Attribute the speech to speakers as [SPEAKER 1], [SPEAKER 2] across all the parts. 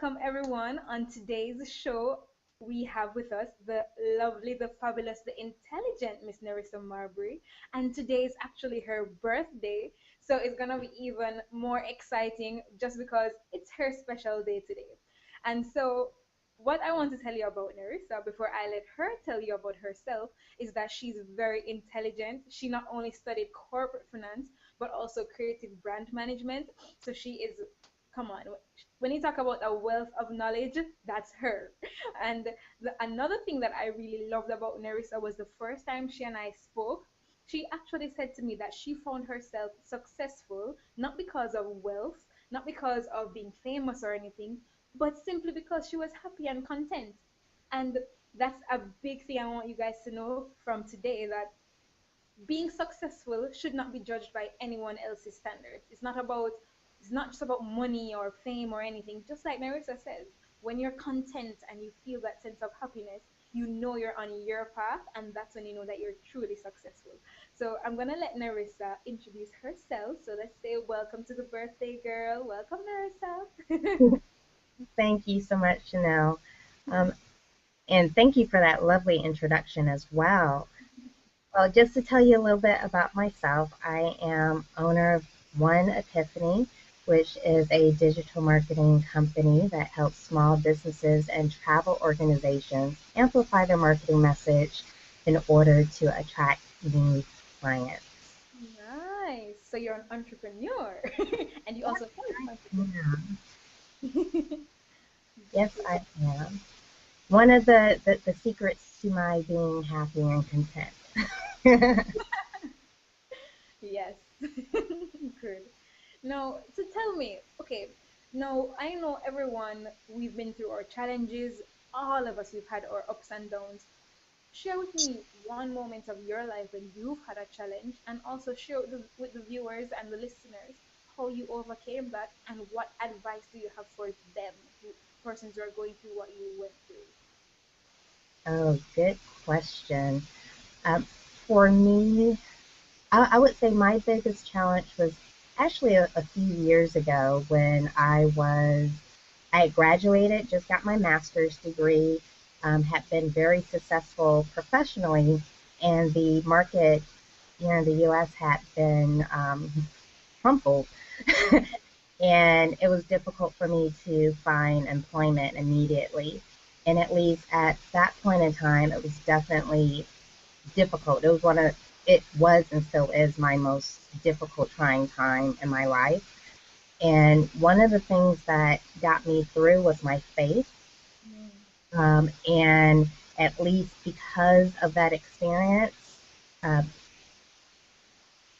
[SPEAKER 1] welcome everyone. On today's show, we have with us the lovely, the fabulous, the intelligent Miss Nerissa Marbury. And today is actually her birthday. So it's going to be even more exciting just because it's her special day today. And so, what I want to tell you about Nerissa before I let her tell you about herself is that she's very intelligent. She not only studied corporate finance, but also creative brand management. So she is, come on, when you talk about a wealth of knowledge, that's her. And another thing that I really loved about Nerissa was the first time she and I spoke, she actually said to me that she found herself successful not because of wealth, not because of being famous or anything, but simply because she was happy and content. And that's a big thing I want you guys to know from today, that being successful should not be judged by anyone else's standards. It's not just about money or fame or anything. Just like Marissa says, when you're content and you feel that sense of happiness, you know you're on your path, and that's when you know that you're truly successful. So I'm gonna let Narissa introduce herself. So let's say welcome to the birthday girl. Welcome, Narissa.
[SPEAKER 2] Thank you so much, Chanel. Um, and thank you for that lovely introduction as well. Well, just to tell you a little bit about myself, I am owner of One Epiphany, which is a digital marketing company that helps small businesses and travel organizations amplify their marketing message in order to attract new clients.
[SPEAKER 1] Nice. So you're an entrepreneur, and you also help
[SPEAKER 2] Yeah.
[SPEAKER 1] entrepreneurs.
[SPEAKER 2] Yes, I am. One of the secrets to my being happy and content.
[SPEAKER 1] Yes. Good. Now, so tell me, okay, now I know everyone, we've been through our challenges, all of us, we've had our ups and downs. Share with me one moment of your life when you've had a challenge, and also share with the viewers and the listeners how you overcame that, and what advice do you have for them, persons who are going through what you went through.
[SPEAKER 2] Oh, good question. Um, for me, I would say my biggest challenge was actually a few years ago when I had graduated, just got my master's degree, had been very successful professionally, and the market here in the U.S. had been crumpled. And it was difficult for me to find employment immediately. And at least at that point in time, it was definitely difficult. It was and still is my most difficult, trying time in my life. And one of the things that got me through was my faith.
[SPEAKER 1] Mm.
[SPEAKER 2] And at least because of that experience, uh,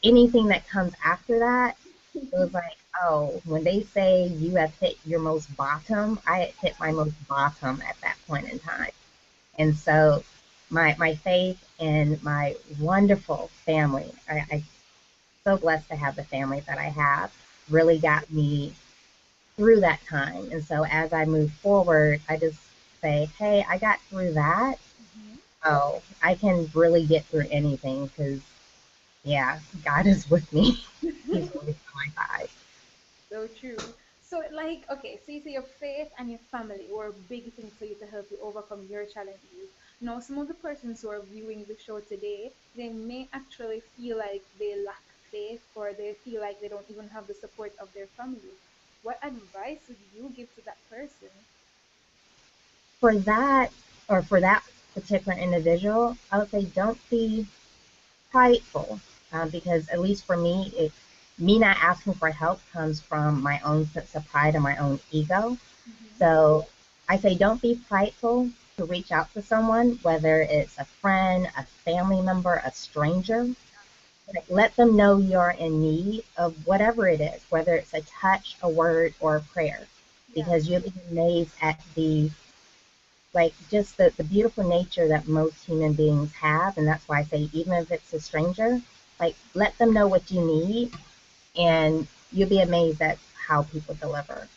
[SPEAKER 2] anything that comes after that, it was like, oh, when they say you have hit your most bottom, I had hit my most bottom at that point in time. And so my faith and my wonderful family, I'm so blessed to have the family that I have, really got me through that time. And so as I move forward, I just say, hey, I got through that.
[SPEAKER 1] Mhm.
[SPEAKER 2] Oh, I can really get through anything because, yeah, God is with me. He's always on my side.
[SPEAKER 1] So true. So, like, okay, so you say your faith and your family were big things for you to help you overcome your challenges. Now, some of the persons who are viewing the show today, they may actually feel like they lack faith, or they feel like they don't even have the support of their family. What advice would you give to that person?
[SPEAKER 2] For that, or for that particular individual, I would say don't be prideful, because at least for me, me not asking for help comes from my own sense of pride and my own ego.
[SPEAKER 1] Hmm.
[SPEAKER 2] So I say don't be prideful to reach out to someone, whether it's a friend, a family member, a stranger. Like, let them know you're in need of whatever it is, whether it's a touch, a word, or a prayer,
[SPEAKER 1] Yeah.
[SPEAKER 2] because you'll be amazed at just the beautiful nature that most human beings have. And that's why I say, even if it's a stranger, like, let them know what you need, and you'll be amazed at how people deliver.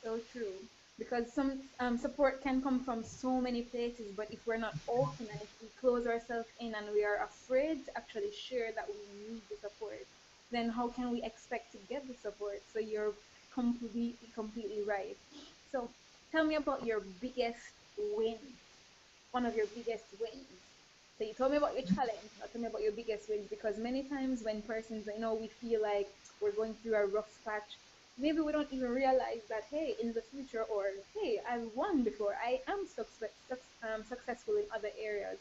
[SPEAKER 1] So true. Because some support can come from so many places, but if we're not open and if we close ourselves in and we are afraid to actually share that we need the support, then how can we expect to get the support? So you're completely right. So tell me about your biggest win, one of your biggest wins. So you told me about your challenge. Now tell me about your biggest wins, because many times when persons, we feel like we're going through a rough patch, maybe we don't even realize that, hey, in the future, or hey, I've won before. I am successful in other areas.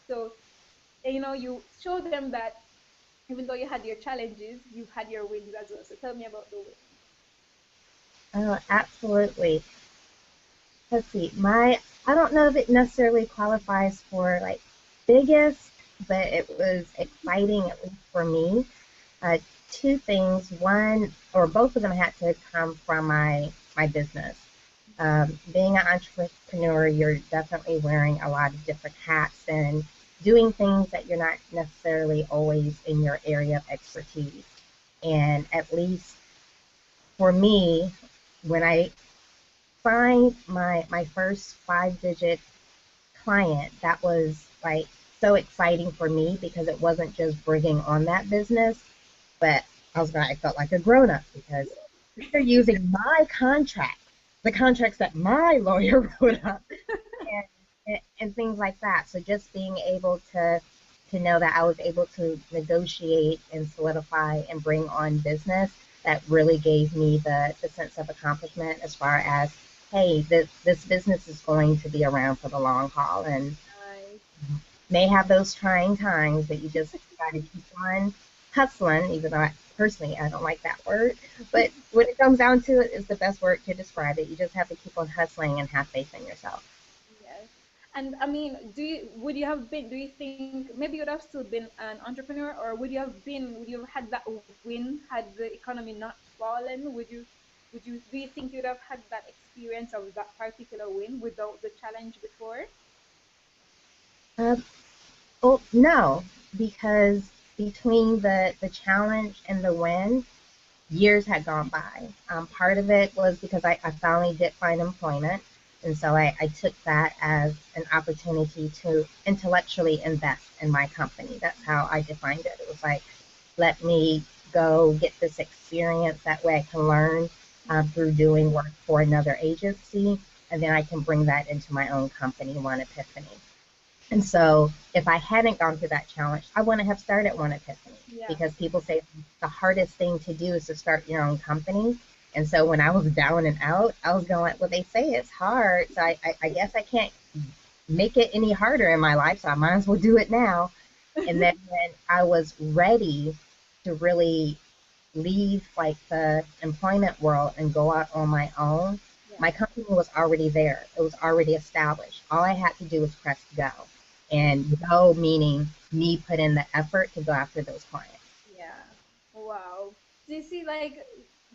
[SPEAKER 1] So you show them that even though you had your challenges, you've had your wins as well. So tell me about the wins.
[SPEAKER 2] Oh, absolutely. Let's see. I don't know if it necessarily qualifies for like biggest, but it was exciting at least for me. Uh, Two things. One or both of them had to come from my business. Being an entrepreneur, you're definitely wearing a lot of different hats and doing things that you're not necessarily always in your area of expertise. And at least for me, when I find my first 5-digit client, that was like so exciting for me because it wasn't just bringing on that business, but I felt like a grown up because they're using my contract, the contracts that my lawyer wrote up, and things like that. So just being able to know that I was able to negotiate and solidify and bring on business, that really gave me the sense of accomplishment as far as, hey, this business is going to be around for the long haul and
[SPEAKER 1] Nice.
[SPEAKER 2] may have those trying times, but you just got to keep on hustling, even though personally I don't like that word. But when it comes down to it, is the best word to describe it. You just have to keep on hustling and have faith in yourself.
[SPEAKER 1] Yes. And I mean, would you have been, do you think maybe you'd have still been an entrepreneur, or would you have had that win had the economy not fallen? Do you think you'd have had that experience of that particular win without the challenge before?
[SPEAKER 2] Um, well, no, because between the challenge and the win, years had gone by. Part of it was because I finally did find employment. And so I took that as an opportunity to intellectually invest in my company. That's how I defined it. It was like, let me go get this experience. That way I can learn through doing work for another agency. And then I can bring that into my own company, One Epiphany. And so if I hadn't gone through that challenge, I wouldn't have started One Epiphany
[SPEAKER 1] Yeah.
[SPEAKER 2] because people say the hardest thing to do is to start your own company. And so when I was down and out, I was going like, well, they say it's hard. So I guess I can't make it any harder in my life. So I might as well do it now. And then when I was ready to really leave like the employment world and go out on my own,
[SPEAKER 1] Yeah.
[SPEAKER 2] my company was already there. It was already established. All I had to do was press go. And go meaning me put in the effort to go after those clients.
[SPEAKER 1] Yeah. Wow. Do you see, like,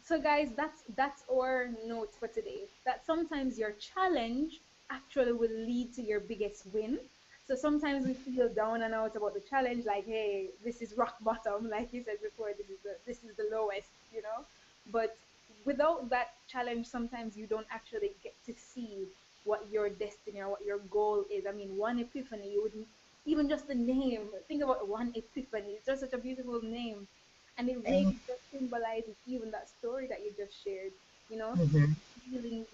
[SPEAKER 1] so guys, that's our note for today. That sometimes your challenge actually will lead to your biggest win. So sometimes we feel down and out about the challenge, like, hey, this is rock bottom, like you said before, this is the lowest. But without that challenge, sometimes you don't actually get to see what your destiny or what your goal is. I mean, one epiphany, you wouldn't even just the name. Think about one epiphany. It's just such a beautiful name. And it
[SPEAKER 2] And,
[SPEAKER 1] really just symbolizes even that story that you just shared, you know,
[SPEAKER 2] mm-hmm,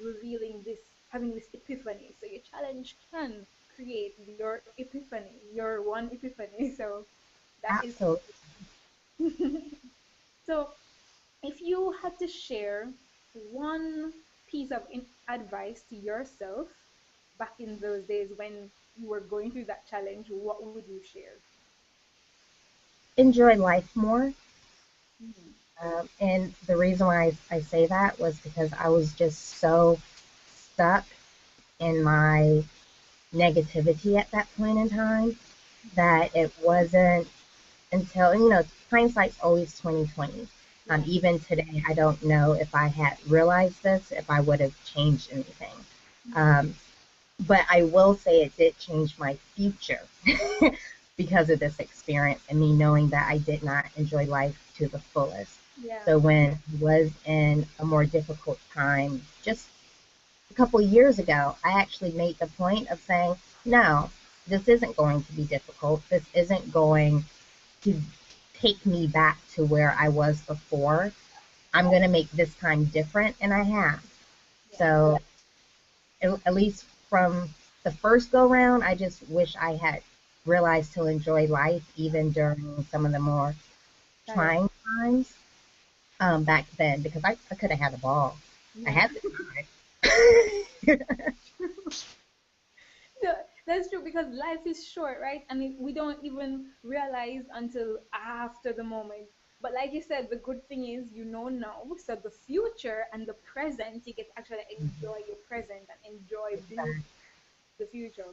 [SPEAKER 1] revealing this, having this epiphany. So your challenge can create your epiphany, your one epiphany. So that is
[SPEAKER 2] absolutely.
[SPEAKER 1] so if you had to share one piece of advice to yourself back in those days when you were going through that challenge, what would you share?
[SPEAKER 2] Enjoy life more.
[SPEAKER 1] Mhm.
[SPEAKER 2] And the reason why I say that was because I was just so stuck in my negativity at that point in time that it wasn't until, hindsight's always 2020.
[SPEAKER 1] Yeah.
[SPEAKER 2] Even today, I don't know if I had realized this, if I would have changed anything.
[SPEAKER 1] Mhm.
[SPEAKER 2] Um, but I will say it did change my future because of this experience and me knowing that I did not enjoy life to the fullest.
[SPEAKER 1] Yeah.
[SPEAKER 2] So when I was in a more difficult time, just a couple of years ago, I actually made the point of saying, no, this isn't going to be difficult. This isn't going to take me back to where I was before. I'm going to make this time different, and I have.
[SPEAKER 1] Yeah.
[SPEAKER 2] So at least from the first go round, I just wish I had realized to enjoy life even during some of the more
[SPEAKER 1] Right.
[SPEAKER 2] trying times back then, because I could have had a ball. I
[SPEAKER 1] Yeah.
[SPEAKER 2] had the time.
[SPEAKER 1] No, that's true because life is short, right? And we don't even realize until after the moment. But like you said, the good thing is you know now. So the future and the present, you get to actually enjoy your present and enjoy being the future.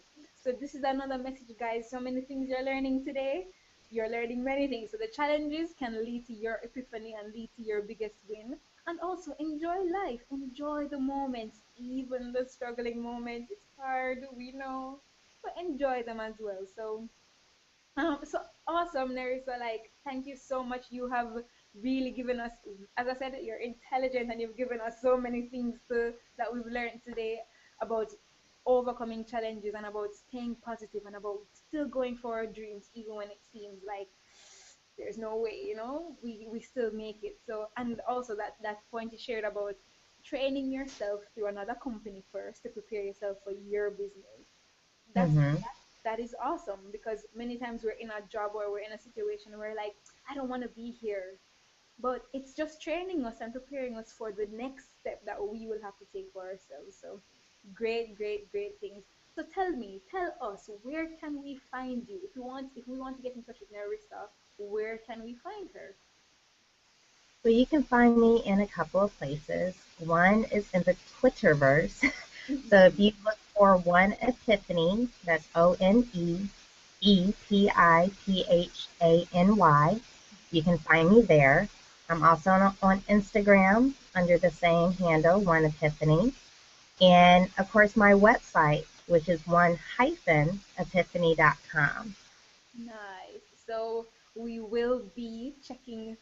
[SPEAKER 1] So this is another message, guys. So many things you're learning today. You're learning many things. So the challenges can lead to your epiphany and lead to your biggest win. And also enjoy life. Enjoy the moments, even the struggling moments. It's hard, we know, but enjoy them as well. So awesome, Nerissa. Like, thank you so much. You have really given us, as I said, you're intelligent and you've given us so many things that we've learned today about overcoming challenges and about staying positive and about still going for our dreams, even when it seems like there's no way, we still make it. So, and also that point you shared about training yourself through another company first to prepare yourself for your business. that's
[SPEAKER 2] Hmm.
[SPEAKER 1] that is awesome because many times we're in a job or we're in a situation where like I don't want to be here, but it's just training us and preparing us for the next step that we will have to take for ourselves. So great, great, great things. So tell us, where can we find you if we want to get in touch with Nerissa? Where can we find her?
[SPEAKER 2] Well, you can find me in a couple of places. One is in the Twitterverse. So if you look for One Epiphany, that's OneEpiphany, you can find me there. I'm also on Instagram under the same handle, One Epiphany. And of course, my website, which is one-epiphany.com.
[SPEAKER 1] Nice. So we will be checking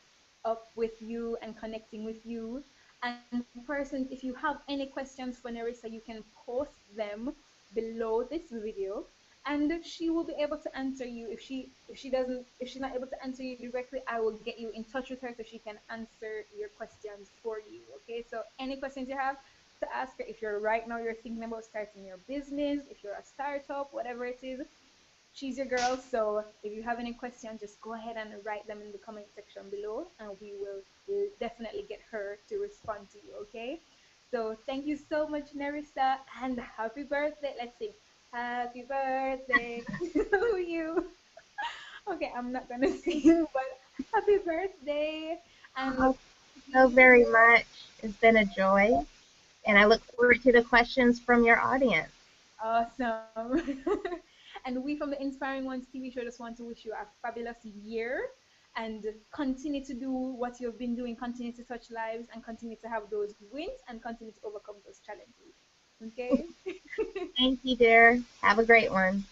[SPEAKER 1] up with you and connecting with you. And person, if you have any questions for Nerissa, you can post them below this video, and she will be able to answer you. If she's not able to answer you directly, I will get you in touch with her so she can answer your questions for you. Okay. So any questions you have to ask her, if you're thinking about starting your business, if you're a startup, whatever it is, she's your girl. So if you have any questions, just go ahead and write them in the comment section below, and we will definitely get her to respond to you. Okay. So thank you so much, Nerissa, and happy birthday. Let's sing. Happy birthday to you. Okay, I'm not gonna sing, but happy birthday. And
[SPEAKER 2] Oh, so very much. It's been a joy. And I look forward to the questions from your audience.
[SPEAKER 1] awesome. And we from the Inspiring Ones TV show just want to wish you a fabulous year and continue to do what you've been doing, continue to touch lives and continue to have those wins and continue to overcome those challenges. Okay?
[SPEAKER 2] Thank you, dear. Have a great one.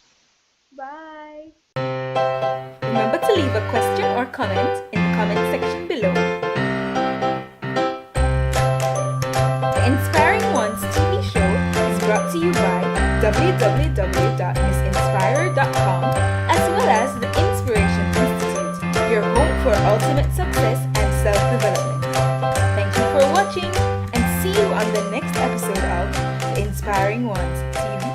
[SPEAKER 1] Bye.
[SPEAKER 3] Remember to leave a question or comment in the comment section below. The Inspiring Ones TV show is brought to you by www.missinspirer.com as well as the Inspiration Institute, your home for ultimate success and self-development. Thank you for watching and see you on the next episode of The Inspiring Ones TV